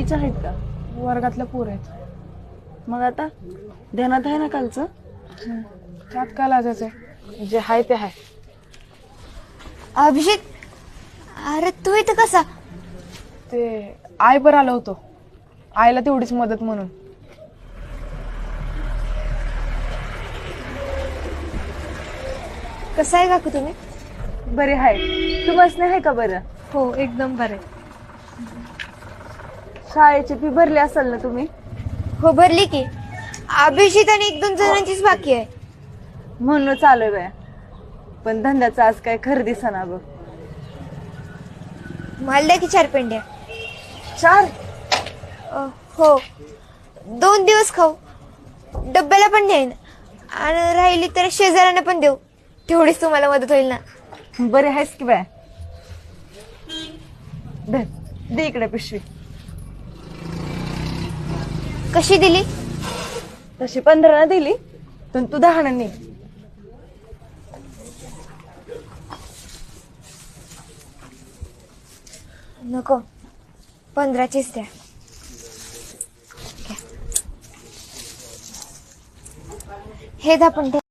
ओळखीच्या आहेत का? वर्गातल्या पोर आहेत. मग आता ध्यानात आहे ना कालचं? त्यात काय लाजायचंय, जे हाय ते हाय. अभिषेक, अरे तू इथं कसा? ते आई बर आलो होतो, आईला तेवढीच मदत म्हणून. कसं आहे काकू तुम्ही? बरे आहे. तू बसणे आहे का बरं? हो एकदम बरे. शाळेची फी भरली असेल ना तुम्ही? हो भरली की. अभिषेक आणि 1-2 जणांचीच बाकी आहे. म्हणून चालू आहे. पण धंद्याचं आज काय खरं दिसेना बघ. मला द्या की 4 पेंड्या. 4? हो, 2 दिवस खाऊ, डब्याला पण देईन आणि राहिली तर शेजाऱ्यांना पण देऊ. तेवढीच तुम्हाला मदत होईल ना. बरे आहेस की बाय. दे इकडे पिशवी. कशी दिली? तशी 15 दिली, पण तू 10 नाही. नको, 15चीच द्या. घ्या. हे 10 पण द्या.